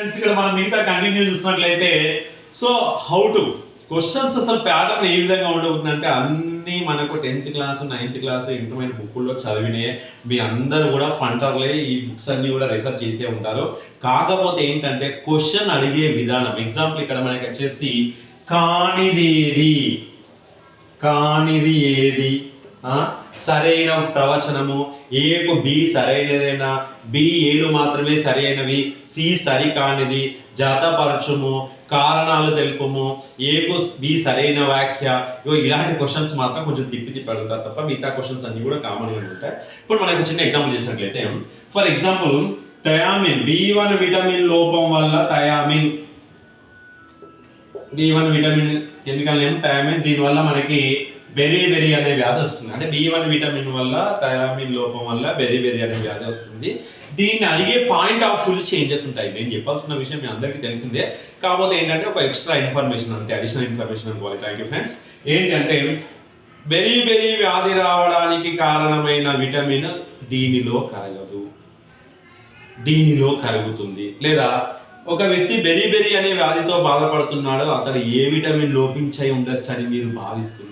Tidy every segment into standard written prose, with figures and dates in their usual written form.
Friends ఇక్కడ మనం మిగతా కంటిన్యూ చూసినట్లయితే సో హౌ టు క్వశ్చన్స్ అసలు ప్యాటర్న్ ఏ విధంగా ఉండబోతుందంటే అన్నీ మనకు 10th class 9th class intermediate బుక్కుల్లో చదివినే మీ అందరూ కూడా ఫంటర్లే ఈ బుక్స్ అన్ని కూడా రెఫర్ చేసే ఉంటారు. కాకపోతే ఏంటంటే క్వశ్చన్ అడిగే విధానం ఎగ్జాంపుల్ ఇక్కడ మనకి వచ్చేసి కానిది ఏది సరైన ప్రవచనము ఏకు బి సరైనదైనా బి ఏలు మాత్రమే సరైనవి సి సరి కానిది జతపరచుము కారణాలు తెలుపుము ఏకు బి సరైన వ్యాఖ్య ఇలాంటి క్వశ్చన్స్ మాత్రం కొంచెం తిప్పి అడుగుతారు తప్ప మిగతా క్వశ్చన్స్ అన్ని కూడా కామన్గా ఉంటాయి. ఇప్పుడు మనకు చిన్న ఎగ్జాంపుల్ చేసినట్లయితే for example thiamine B1 vitamin లోపం వల్ల thiamine B1 vitamin chemical name thiamine దీనివల్ల మనకి బెరీ అనే వ్యాధి వస్తుంది. అంటే B1 విటమిన్ వల్ల థయామిన్ లోపం వల్ల బెరీ అనే వ్యాధి వస్తుంది. దీన్ని అడిగే పాయింట్ ఆఫ్ వ్యూ చేంజెస్ ఉంటాయి. నేను చెప్పాల్సిన విషయం మీ అందరికీ తెలిసిందే, కాకపోతే ఏంటంటే ఒక ఎక్స్ట్రా ఇన్ఫర్మేషన్ అంతే, అడిషనల్ ఇన్ఫర్మేషన్ అనుకోవాలి. Thank you friends. ఏంటంటే బెరీ వ్యాధి రావడానికి కారణమైన విటమిన్ దీనిలో కరుగుతుంది. లేదా ఒక వ్యక్తి బెరీ అనే వ్యాధితో బాధపడుతున్నాడు, అతడు ఏ విటమిన్ లోపించై ఉండొచ్చని మీరు భావిస్తున్నారు.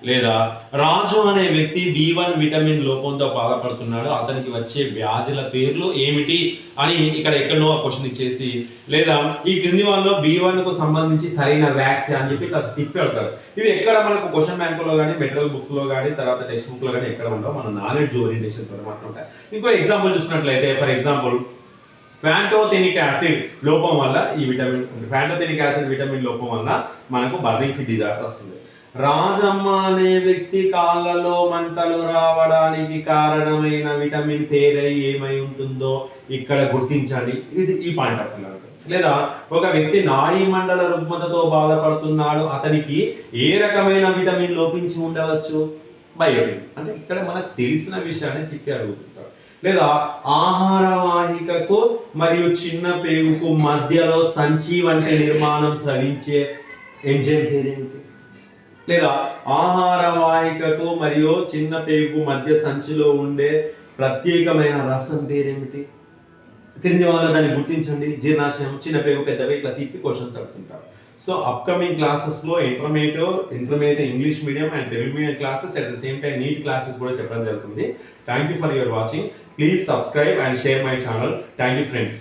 లేదా రాజు అనే వ్యక్తి B1 విటమిన్ లోపంతో బాధపడుతున్నాడు, అతనికి వచ్చే వ్యాధుల పేర్లు ఏమిటి అని ఇక్కడ ఎక్కడో క్వశ్చన్ ఇచ్చేసి, లేదా ఈ క్రింది వాళ్ళలో B1 కు సంబంధించి సరైన వ్యాఖ్య అని చెప్పి ఇట్లా తిప్పి వెళ్తారు. ఇవి ఎక్కడ మనకు క్వశ్చన్ బ్యాంకులో కానీ మెటీరియల్ బుక్స్ లో కానీ తర్వాత టెక్స్ట్ బుక్ లో కానీ ఎక్కడ ఉంటాం, మన నాలెడ్జ్ ఓరియంటేషన్ తో మాత్రం ఉంటాయి. ఇంకో ఎగ్జాంపుల్ చూసినట్లయితే ఫర్ ఎగ్జాంపుల్ ఫ్యాంటోథెనిక్ యాసిడ్ లోపం వల్ల ఫ్యాంటోథెనిక్ యాసిడ్ విటమిన్ లోపం వల్ల మనకు బర్నింగ్ ఫిట్ డిజార్డర్ వస్తుంది. రాజమ్మ అనే వ్యక్తి కాళ్ళలో మంటలు రావడానికి కారణమైన విటమిన్ పేరై ఏమై ఉంటుందో ఇక్కడ గుర్తించండి. ఇది ఈ పాయింట్ ఆఫ్ వ్యూ. లేదా ఒక వ్యక్తి నాడీ మండల రుగ్మతతో బాధపడుతున్నాడు, అతనికి ఏ రకమైన విటమిన్ లోపించి ఉండవచ్చు, బయోటిన్. అంటే ఇక్కడ మనకు తెలిసిన విషయాన్ని తిప్పి అడుగుతుంటారు. లేదా ఆహార వాహికకు మరియు చిన్న పేగుకు మధ్యలో సంచి వంటి నిర్మాణం స్రవించే ఎంజైమ్ పేరేమిటి? లేదా ఆహార వాహికకు మరియు చిన్న పేగుకు మధ్య సంచిలో ఉండే ప్రత్యేకమైన రసం పేరేమిటి? క్రింది వల్ల దాన్ని గుర్తించండి. జీర్ణాశయం, చిన్న పేగు, పెద్ద పేగు, ఇట్లా తిప్పి క్వశ్చన్స్ అడుగుతుంటారు. సో అప్కమింగ్ క్లాసెస్ లో intermediate English medium and Telugu medium classes at the same time NEET classes కూడా చెప్పడం జరుగుతుంది. Thank you for your watching. Please subscribe and share my channel. Thank you friends.